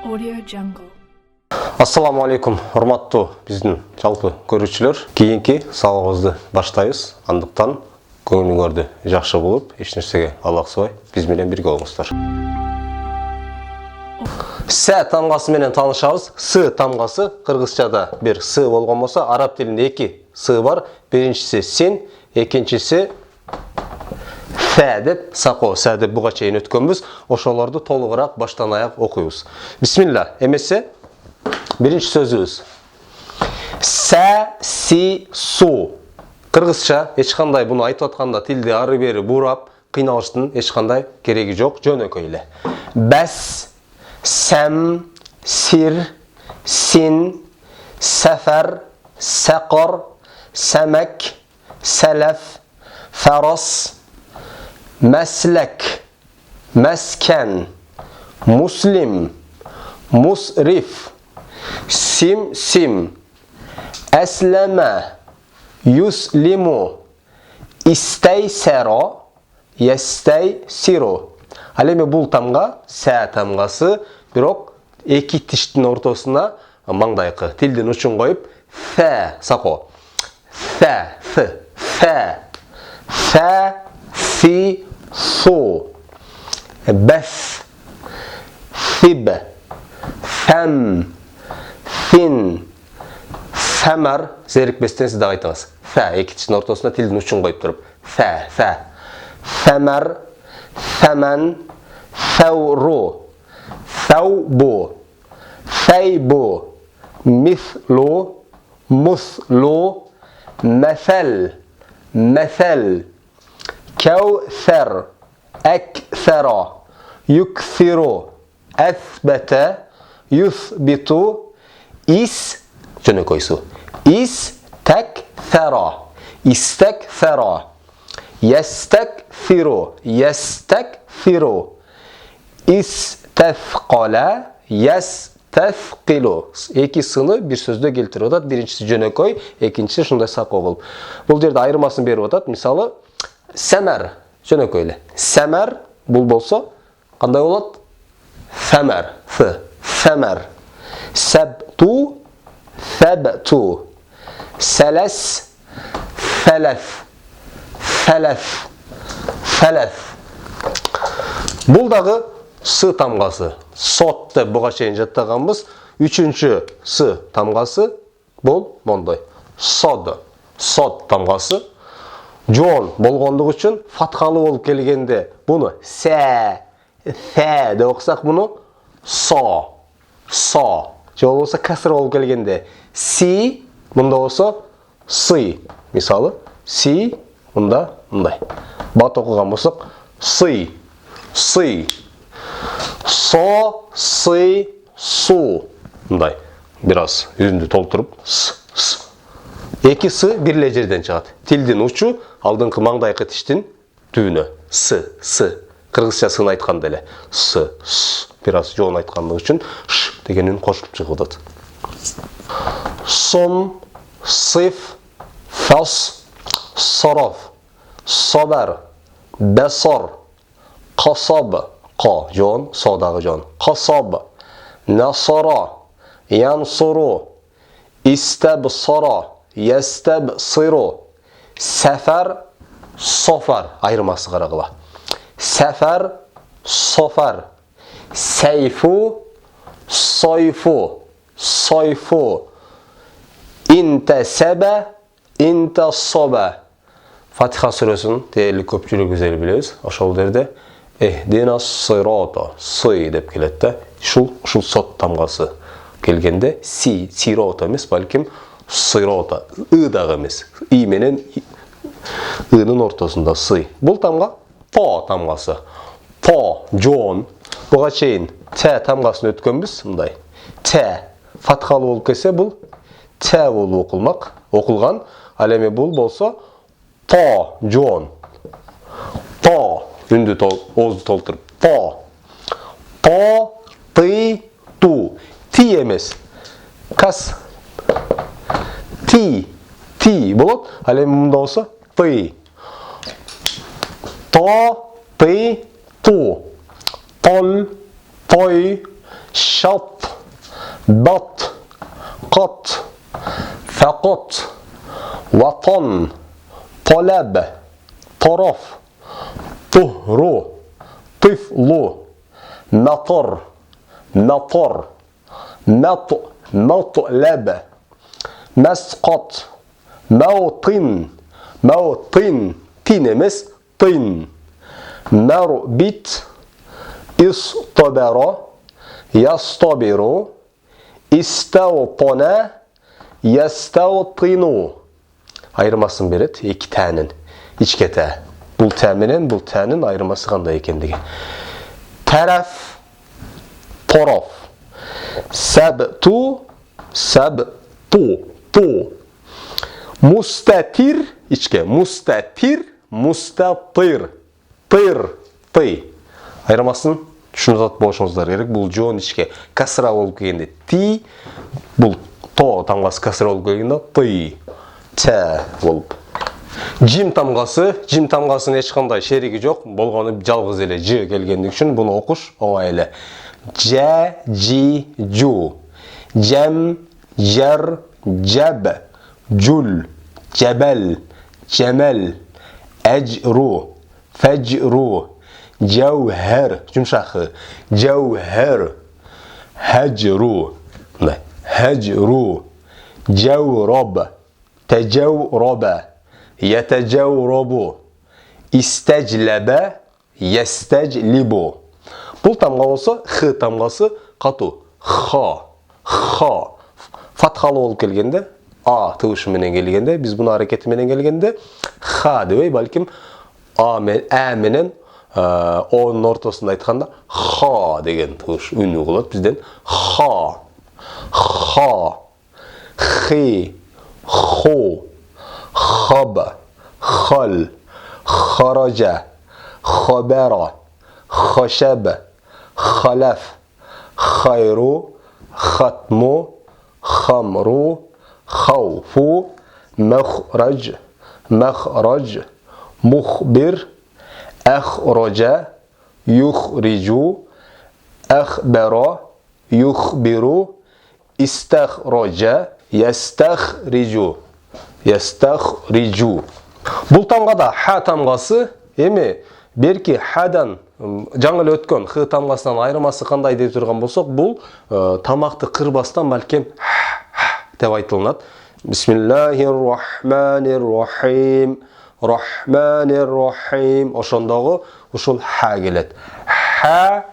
Audio Jungle. Ассаламу алейкум, урматтуу биздин жалпы көрүүчүлөр. Кийинки сабагыбызды баштайбыз. Андыктан көңүлүңөрдү жакшы болуп, эч нерсеге алаксыбай биз менен бирге болуңуздар. С тамгасы менен таанышабыз. С тамгасы кыргызчада бир с болгон болсо, араб тилинде эки с бар. Биринчиси син, экинчиси фә деп, сако, сә деп буга чейин өткөнбүз. Ошолорду толугураак баштан аяк окуйбуз. Бисмилла. Эмесе биринчи сөзүбүз. Сә, си, су. Кыргызча эч кандай буну айтып атканда тилди ары бери бурап, кыйналыштын эч кандай кереги жок, жөнөкөй эле. Бәс, сәм, сир, син, сәфәр, сәқар, сәмәк, сәләф, фарас, мәсләк, мәскән, муслим, мусриф, сим, әсләмә, юслиму, истәйсәро, ястәйсиро. Ал эми бул тамга, сә тамгасы, бирок эки тиштин ортосуна маңдайкы тилдин учун коюп, фә сако. Фә, фә, фә, фи, су. Бәс, фиб, фәм, фин, фәмәр. Зерикпестен сиз да айтыңыз. Фә, эки тиштин ортосуна тилдин учун коюп туруп. Фә, фәмәр, фәмән, фәуру, фәубу, фәйбу, мислу, муслу, мәсәл, мәсәл, кәусәр, әксәра, юксиру, әсбәтә, юсбиту, ис, жөнөкөйсү, истәксәра, истәксәра, ястәкфиру, ястәкфиру, истәфқала, ястәфқилу. Эки сыны бир сөздө келтирип атат. Биринчиси жөнөкөй, экинчиси ушундай сакоо болуп. Бул жерде айырмасын берип атат. Мисалы, сәмәр, жөнөкөй эле. Сәмәр бул болсо кандай болот? Фәмәр, фәмәр. Сәбту, сәбту. Сәләс, фәләф. Фәләф. Бул дагы с тамгасы. Сот деп буга чейин жаттаганбыз. Үчүнчү с тамгасы бул мондой. Сод тамгасы. Жон болгондугу үчүн фаткалы болуп келгенде буну сә, фә деп окусак буну со. Же болбосо касыр болуп келгенде си, мында болсо сы. Мисалы, си мында мындай. Бат окуган болсок сы. Со, сы, су. Мындай. Бир аз үзүндү толтуруп эки с бир эле жерден чыгат. Тилдин учу алдыңкы маңдайкы тиштин түбүнө. С. Кыргызча сын айтканда эле. С. Бир аз жоон айткандыгы үчүн ш деген үн кошулуп чыгып атат. Сом, сиф, фас, сараф, сабар, басар, касаб, ка жоон, содагы жоон. Касаб, насара, янсуру, истабсара, ястабсиру. Сәфәр, софар. Айырмасы карагыла. Сәфәр, софар. Сейфу, сойфу. Интасаба, интасаба. Фатиха сүрөсүн дээрлик көпчүлүгүбүз эл билебиз. Ошол жерде эхдина сирата, сы деп келет да. Ушул сот тамгасы келгенде сирота эмес, балким сирота. И дагы эмес. И менен ынын ортосунда сы. Бул тамга по тамгасы. По, жон. Буга чейин т тамгасын өткөнбүз, мындай. Т фаткалы болуп келсе, бул т болуп окулган. Ал эми бул болсо по, жон. По, үндү оозду толтуруп. По, ты, ту. Ти эмес. Кас. Ти болот. Ал эми мында болсо ты. То, ты, ту. Тол, той, شط بط قط فقط وطن طلب طرف طهر طفل مطر مطر مطلب مسقط موطن موطن تنمس طن مربط اصطبر يصطبر استوطن يستوطن ayırmasını beret iki ta'nın içke ta. Бұл та менен бұл ta'nın ayırması қандай екендігі. Тарaf طرف sabtu sabtu tu mustatir içke mustatir mustatir тыр ты айырмасын түсініп болушыңыздар керек. Бұл жон ішке касра болып келгенде ти, бұл то тамғасы касра болып келгенде ты та болып. Жим тамғасының ешқандай шерігі жоқ, болғаны жалғыз еле ж келгендік үшін бұны оқыш оңайлы. Жа, жи, жу, жам, жар, жаб, жул, жабал, жамал, әжру, фәжру, жауһар, жұмшақы, жауһар, хәжру, хәжру, жаураб, тәжаураб, يتجاورب استجلب يستجلب. Бұл тамға болса х тамғасы қату ха фатхалы болып келгенде а тығышымен келгенде біз бұны әрекетімен келгенде ха деп бәлкім а менен оның ортасында айтқанда ха деген тығыш үні болады бізден ха хи ху خب خل خرج خبر خشب خلف خير ختم خمر خوف مخرج مخرج مخبر أخرج يخرج أخبر يخبر استخرج يستخرج ястахриджу. Бұл тамғада ха тамғасы еме берки хадан жаңыл өткен х тамғасынан айырмасы қандай деп тұрған болсақ, бұл тамақты қырбастан бәлкем деп айтылынады. Бисмиллахир-рахманир-рахим. Рахманир-рахим. Ошондағы ушул ха келет. Ха,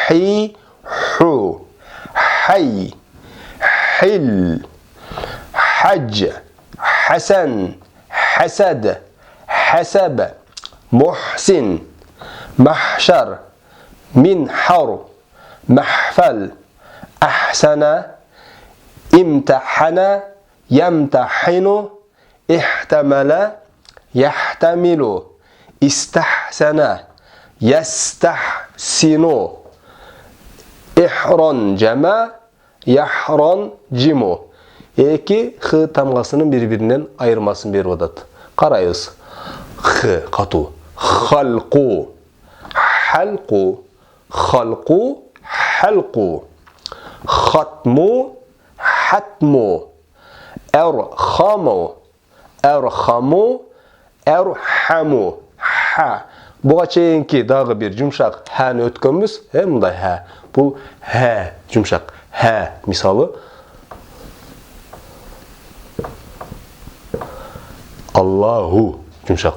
хи, ху. Хай, хил, хаджа. حسن حسد حسب محسن محشر منحر محفل أحسن امتحن يمتحن احتمل يحتمل استحسن يستحسن إحرنجم يحرنجم. Екі х тамғасының бір-бірінен айырмасын беріп отады. Қарайыз. Х қату. Халқу. Халқу. Халқу. Халқу. Хатму. Хатму. Әрхаму. Әрхаму. Әрхаму. Ха. Бұға чейінки дағы бір жұмшақ хан өткенбіз. Мұндай ха. Бұл ха жұмшақ. Ха. Мысалы. Аллаху жұмшақ.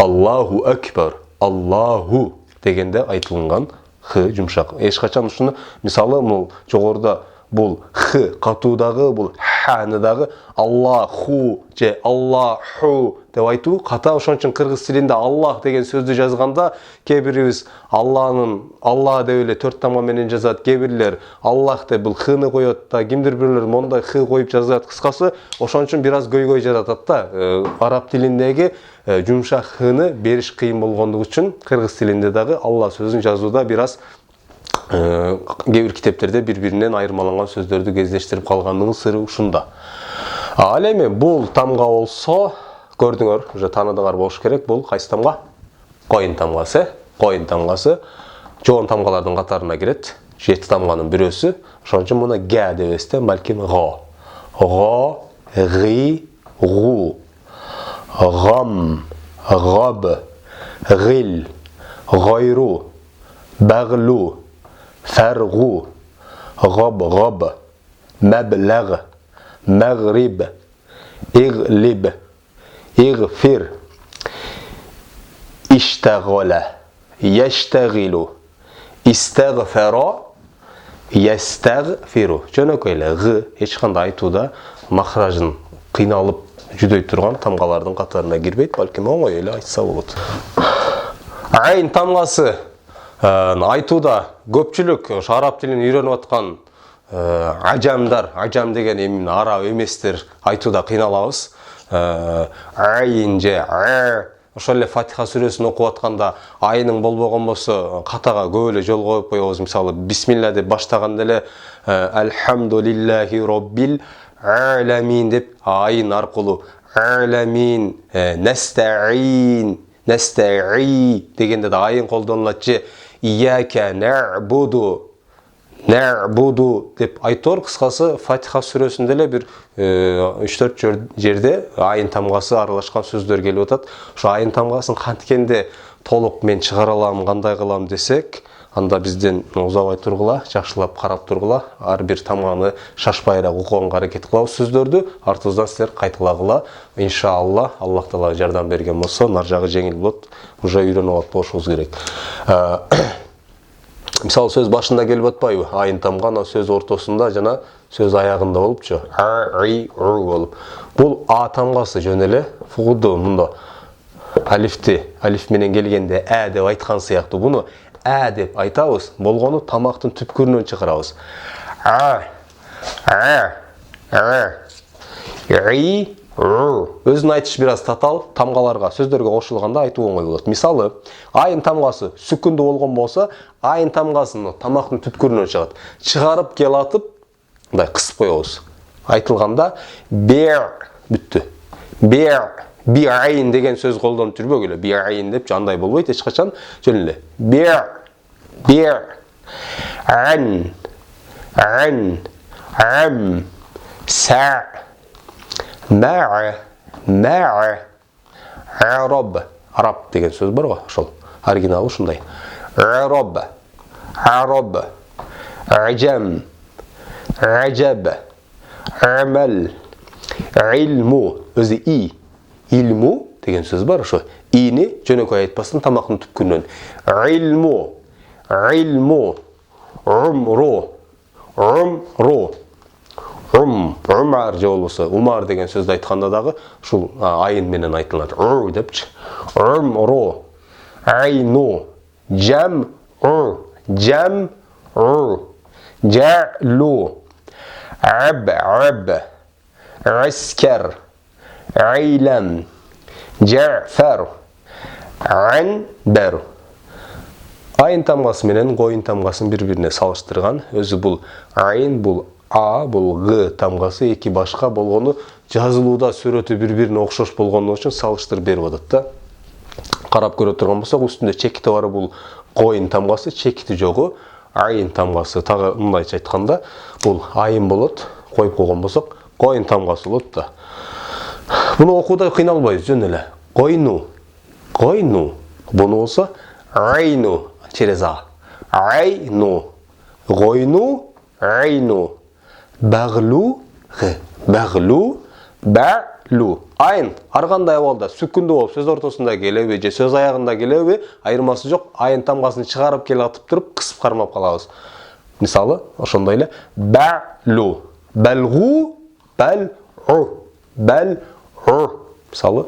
Аллаху акбар. Аллаху дегенде айтылынған х жұмшақ. Ешқашан ұшыны, мысалы, жоғырда бұл х қатудағы, бұл ханыдағы Аллаху же Аллаху деп айту қата. Ошон үчүн кыргыз тилинде Аллах деген сөзді жазғанда кейбіріміз Алла деп эле төрт тамға менен жазат, кейбірлер Аллах деп бұл хыны коёт да, кимдир бирлер мондай х коюп жазат. Кыскасы ошон үчүн бир аз көйгөй жаратат да. Араб тилиндеги жумшак хыны бериш кыйын болгондугу үчүн кыргыз тилинде дагы Алла сөзүн жазууда бир аз кейбір китептерде бір-бірінен айырмаланған сөздерді кездештіріп қалғандығының сыры ушунда. Ал эми бұл тамға болсо, көрдүңөр, уже таныдыңар болуш керек. Бұл кайсы тамга? Коюн тамгасы. Коюн тамгасы жоон тамгалардын катарына кирет. жеті тамғаның бірөсі. Ошон үчүн муну га деп эстен, балким га. Га, ги, гу. Гам, габ, гил, гайру, баглу, фаргу, габ, маблаг, магриб, иглиб, игфир, иштагала, яштагилу, истагфара, ястагфиру. Жөнөкөй эле г эч кандай айтууда махражын кыйналып жүдөй турган тамгалардын катарына кирбейт, балким оңой эле айтса болот. Айн тамгасы айтууда көпчүлүк араб тилин үйрөнүп аткан ажамдар, ажам деген эми араб эместер айтууда кыйналабыз. Айн же ошол эле Фатиха сүрөсүн окуп атканда айының болбогон болсо катага көп эле жол коюп коебуз. Мисалы бисмилла деп баштаганда эле альхамдулиллахи роббил аламин деп айын аркылуу аламин, настаин, настаи дегенде да айын колдонулат же ияка набуду деп айтор. Кыскасы Фатиха сүрөсүндө эле бир 3-4 жерде айын тамгасы аралашкан сөздөр келип атат. Ошо айын тамгасын канткенде толук мен чыгара алам, кандай кылам десек, анда бизден узабай тургула, жакшылап карап тургула, ар бир тамганы шашпайраак окуганга аракет кылабыз сөздөрдү. Артыбыздан силер кайталагыла. Иншалла, Аллах Таала жардам берген болсо, нар жагы жеңил болот. Уже үйрөнүп алып болушубуз керек. Мисалы сөз башында келип атпайбы? Айын тамган сөз ортосунда жана сөз аягында болупчу. Болуп. Бул а тамгасы жөн эле фугуду мында алиф менен келгенде деп айткан сыяктуу. Буну деп айтабыз, болгону тамактын түпкүрүнөн чыгарабыз. Өзүн айтыш бир аз татал, тамгаларга, сөздөргө кошулганда айтуу оңой болот. Мисалы, айын тамгасы сүкүндүү болгон болсо, айын тамгасын тамактын түпкүрүнөн чыгат. Чыгарып келатып, мындай кысып коебуз. Айтылганда бер бүттү. Би айын деген сөз колдонуп жүрбөгүлө. Би айын деп андай болбойт эч качан. Жөн эле. Бер. Ан. Ам. Са. Ма'a. Араб деген сөз бар го, ошол. Оригиналы ушундай. Араб. Ажам. Ажаб. Амал. Илму. Өзү и. Илму деген сөз бар, ошо. Ини жөнөкөй айтпастан тамактын түпкүрүнөн. Илму. Умру. Умар же болбосо Умар деген сөздү айтканда дагы ушул айын менен айтылат. Депчи. Умру. Айну. Жам'у. Жa'лу. Аб. Аскар. Айлам. Жафар. Анбар. Айын тамгасы менен коюн тамгасын бири-бирине салыштырган. Өзү бул айын, бул а, бул г тамгасы эки башка болгону жазылууда сүрөтү бири-бирине окшош болгону үчүн салыштырып берип атат да. Карап көрө турган болсок, үстүндө чекити бар, бул коюн тамгасы, чекити жогу айын тамгасы. Тагы мындайча айтканда, бул айын болот, коюп койгон болсок, коюн тамгасы болот да. Буну окууда кыйналбайбыз, жөн эле. Койну. Буну болсо айну через а. Айну. Койну. Айну. Баглу. Бa'лу. Айын ар кандай абалда сүкүндүү болуп сөз ортосунда келеби же сөз аягында келеби, айырмасы жок. Айын тамгасын чыгарып келатып туруп кысып кармап калабыз. Мисалы, ошондой эле бa'лу. Балгу. Мисалы,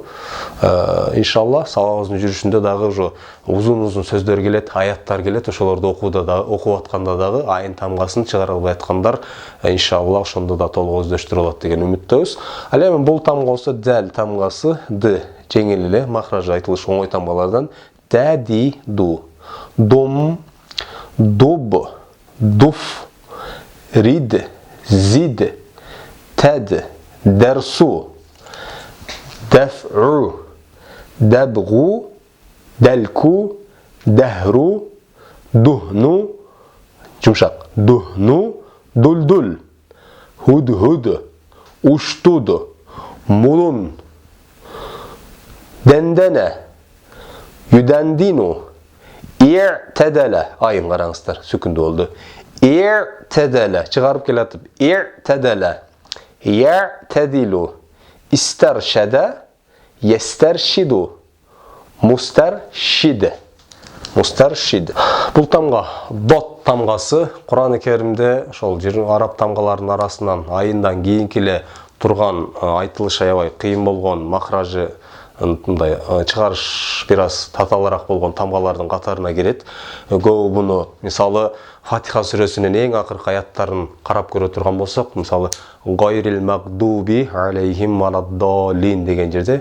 иншалла сабагыбыздын жүрүшүндө дагы уже узун сөздөр келет, аяттар келет, ошолорду окууда да, окуп атканда дагы айын тамгасын чыгара албай аткандар иншалла ошондо да толук өздөштүрүп алат деген үмүттөбүз. Ал эми бул тамга болсо дал тамгасы, д жеңил эле махражы айтылышы оңой тамгалардан. Ди, ду. Дум, дуб, дуф, рид, зид, тад, дарсу. Дaf'u, dabghu, dalku, dahru, duhnu, Жұмшақ. Дуну, дулдул. Худ-худ. Уштуд. Мулун. Дендене. Юдандину. İ'tedele. Ayın қараңыздар. Сүкінді oldu. İ'tedele. Çıkarıp kelatып. İ'tedele. Ye'tedilu. İsterşede. Yesterşidu. Mustarşid. Mustarşid. Бұл тамға dot тамғасы Құран-ы Кәрімде шол араб тамғаларының арасынан айындан кейінкіле тұрған айтылыш аябай қиын болған махражы шығарыш біраз таталырақ болған тамғалардың қатарына келеді. Көбі бұны мысалы Фатиха сүресінің ең ақырғы аяттарын қарап көре тұрған болсақ, мысалы гайрил мағдуби алейхим валаддалин деген жерде,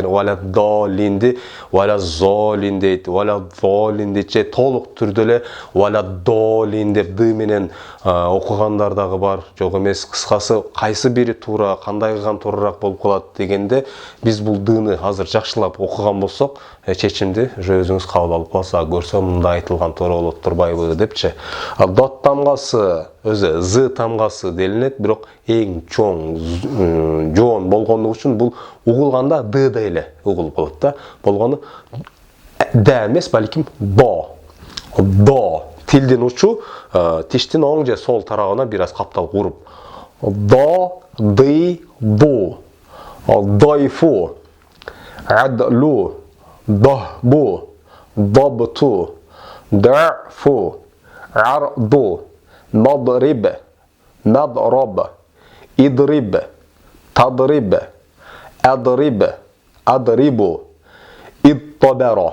валаддалинді валаззалин дейді, валаддалин дейді, толық түрделі валаддалин деп ды менен оқығандардағы бар, жоқ емес. Қысқасы қайсы бері тура, қандай қылған турарақ болып қалады дегенде, біз бұл дыны азыр жақшылап оқыған болсақ, шешімді өзіңіз қабыл алып қалса, көрсем мұнда айтылған тура болып тұрбайды депші. Dot тамғасы өзі з тамғасы делінеді, бірақ ең чоң жоон болғаны үшін бұл ұғылғанда д дейлі ұғылып қалады да. Болғаны дә емес, бәлкім до. До. Тілден ұшу, тіштің оң же сол тарағына біраз қаптал құрып. До, ды, бу. Дайфу. Адлу. Дахбу. Дабту. Дa'фу. عرض مضرب مضرب اضرب تضرب اضرب اضرب اضطبر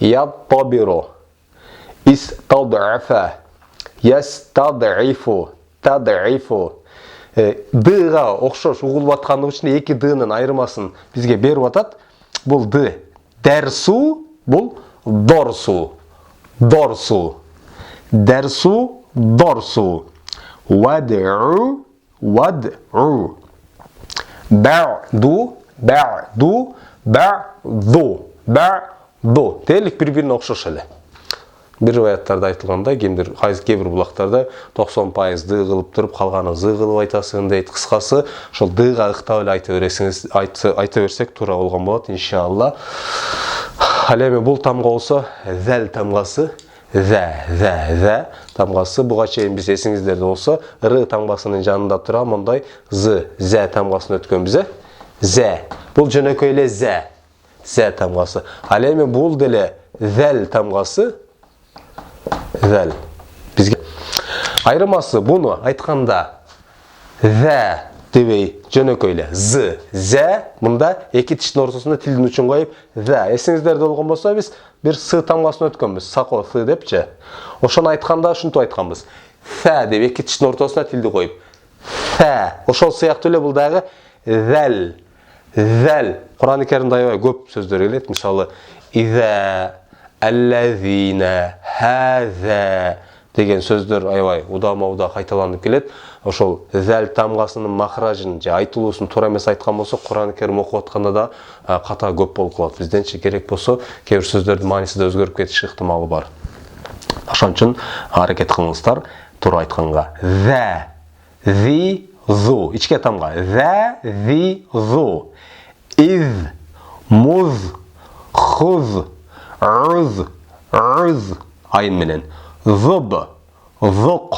يضطبر استضعف يستضعف تضعف д-ға оқшаш ұғылып атқанның ішінде екі д-нің айырмасын бізге беріп атады. Бұл д. Дәрсу, бұл дорсу. Дорсу. Дәрсу, дорсу. Вад'у, вад'у. Бa'ду, бa'ду, бa'ду, бa'ду. Дерлік бір-біріне оқшаш әлі. Bir аяттарда айтылғанда, кейбір бұлақтарда 90% ды қылып тұрып, қалғаны зы қылып айтасың дейді. Қысқасы, шол дыға ықтау айта берсек тура болған болады, иншалла. Әлеме бұл тамға олса, зәл тамғасы, зә тамғасы. Бұға чейін біз есіңіздерде олса, ры тамғасының жанында тұра, мұндай зә тамғасын өткен бізе. Зә. Бұл жөнөкөйле зә тамғасы. Әлеме бұл деле зәл тамғасы, зәл. Бізге айырмасы бұны айтқанда зә дебей жөнөкөйле зә, мұнда екі тіштің ортасында тілдің үшін қойып зә. Есіңіздерде болған болса, біз бір сы тамғасын өткенбіз, сақо сы депші. Ошаны айтқанда шынты айтқанбыз. Сә деп екі тіштің ортасына тілді қойып. Сә. Ошол сияқты өле бұлдағы зәл. Зәл. Құран-ы Кәрімде көп сөздер келеді. Мысалы, изә, әлләзина, хәзә деген сөздер аябай удама-уда қайталанып келеді. Ошол зәл тамғасының махражын же айтылуысын тура емес айтқан болса, Құран-ы Кәрім оқып атқанда да қата көп болып қалады. Бізденше керек болса, кейбір сөздердің мағынасы да өзгеріп кетіші ықтималы бар. Ошон үчүн аракет кылыңыздар тура айтканга. Зә, зи, зу. Ичке тамга. Зә, зи, зу. Из, муз, хуз, уз, уз. Айын менен. Зуб, зуқ,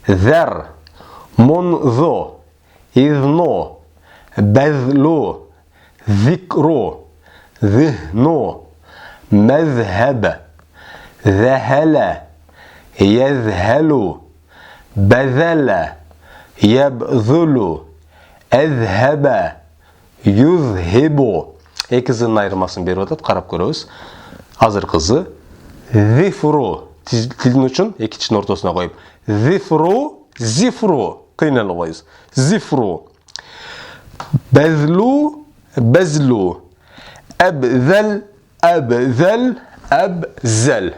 зәр, мунзу, изну, бәзлу, зикру, зихну, мәзһәб, зәһәлә, язһәлу, бәзәлә, ябзулу, әзһәбә, юзһибу. Екі зының айырмасын беріп атады, қарап көріңіз. Азыр қызы зифру. Тілдің үшін екі тіштің ортасына қойып. Зифру, зифру. Қиыналы қойыз. Зифру. Бәзлу, бәзлу. Әбзәл, әбзәл, әбзәл.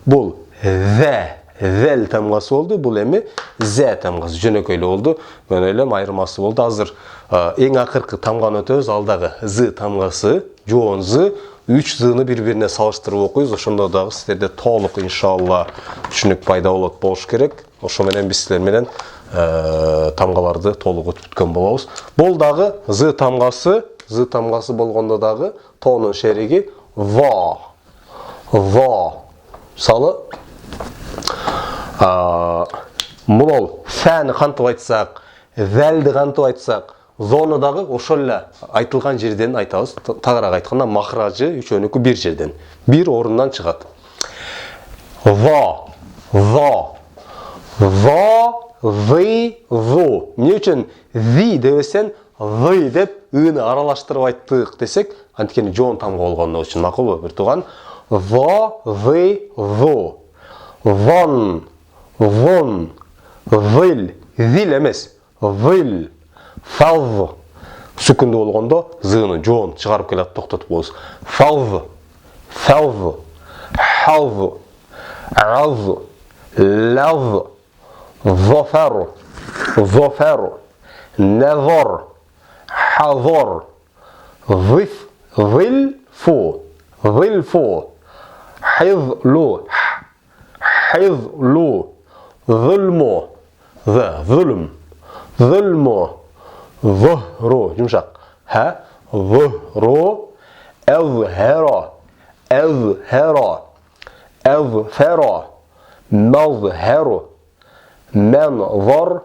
Бұл зәл тамғасы oldu. Бұл әме зә тамғасы жөнөкөйлі oldu. Мен ойлам айырмасы болды. Азыр ең ақырқы тамған өтөз алдағы зы тамғасы, жоон зы. 3 зыны бір-біріне салыштырып оқойыз. Ошондо дагы сіздерде толық иншалла түшүнүк пайда болуш керек. Ошо менен биз силер менен тамгаларды толук өтүп бүткөн болобуз. Бул дагы з тамгасы болгондо дагы тоонун шериги ва. Мисалы мунол фәни кантип айтсак, вәлди кантип айтсак, зоны дагы ошол эле айтылган жерден айтабыз. Тагыраак айтканда махражы үчөөнүкү бир жерден, бир орундан чыгат. Ви, ву. Эмне үчүн ви дебесен вы деп ыны аралаштырып айттык десек, анткени жоон тамга болгондо үчүн макулбу, бир тууган. Ви, ву. Вон, вил, вил эмес, вил. Фалв. Сүкүндүү болгондо зыны жоон чыгарып келет, токтотуп коебуз. Фалв. Халв. Алв. Лав. ظفر. نظر. حضر. ظلف. حظل. ظلم. ظلم. ظهر. يمشق. ظهر. أظهر. مظهر. منظر.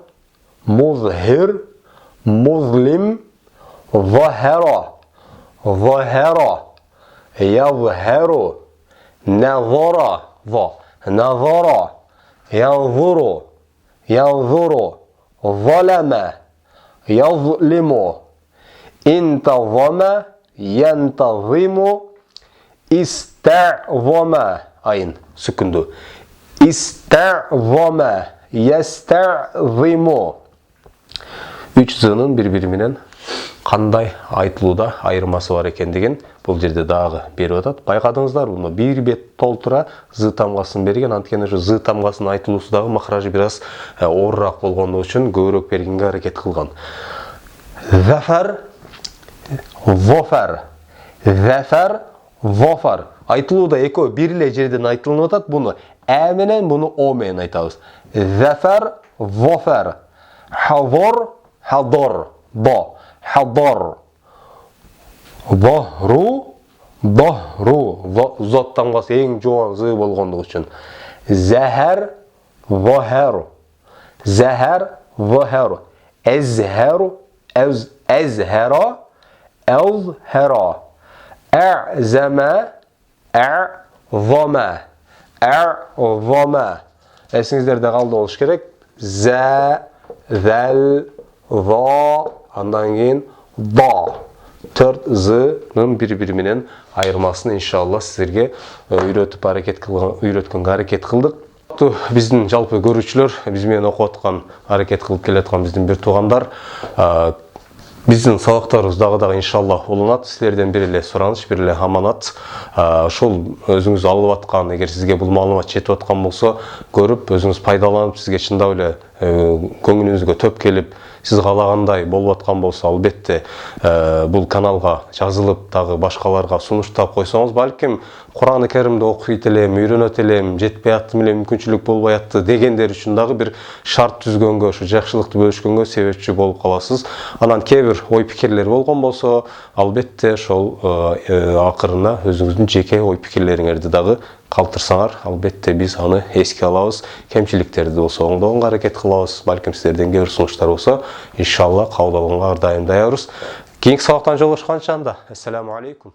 مظهر. مظلم. ظهر. يظهر. نظر. ينظر. ظلم. يظلم. انتظم. ينتظم. استعظم. Ayın sükundu. İsta'zama. Yesta'zimu. 3 zının bir-birinin кандай айтылууда айырмасы бар экендигин бул жерде дагы берип атат. Байкадыңыздар, буну бир бет толтура з тамгасын берген, анткени ушу з тамгасынын айтылуусу дагы махражы бир аз оорураак болгондо үчүн көбүрөөк бергенге аракет кылган. Зафар, вофар. Айтылууда экөө бир эле жерден айтылып атат. Буну ә менен, буну о менен айтабыз. Зафар, вофар. Хавор, хадор. Хадор. Вохру. Зот тамгасы эң жоон з болгондугу үчүн. Захар, вохару. Эзхару. Эзхара. Элхара. Ә'зәмә. Ә'зама. Эсиңиздерде калды болуш керек. Зә, зәл, ва, андан кийин да. 4 зынын bir-biri менен айырмасын иншалла силерге үйрөткөнгө аракет кылдык. Биздин жалпы көрүүчүлөр, биз менен окуп аткан, аракет кылып келаткан биздин бир туугандар, биздин сабактарыбыз дагы иншалла уланат. Силерден бир эле сураныч, бир эле аманат. Ошол өзүңүз алып аткан, эгер сизге бул маалымат жетип аткан болсо, көрүп, өзүңүз пайдаланып, сизге чындап эле көңүлүңүзгө төп келип, сиз каалагандай болуп аткан болсо, албетте бул каналга жазылып, дагы башкаларга сунуштап койсоңуз, балким Кур'ан-ы Керимди окуйт элем, үйрөнөт элем, жетпей аттым эле, мүмкүнчүлүк болбой атты дегендер үчүн дагы бир шарт түзгөнгө, ушу жакшылыкты бөлүшкөнгө себепчи болуп каласыз. Анан кээ бир ой пикирлер болгон болсо, албетте ошол акырына өзүңүздүн жеке ой пикирлериңерди дагы калтырсаңар, албетте биз аны эске алабыз. Кемчиликтерди болсо оңдогонго аракет кылабыз. Балким сиздерден кээ бир сунуштар болсо, иншалла кабыл алганга ар дайым даярбыз. Кийинки сабактан жолугушканча анда. Ассаламу алейкум.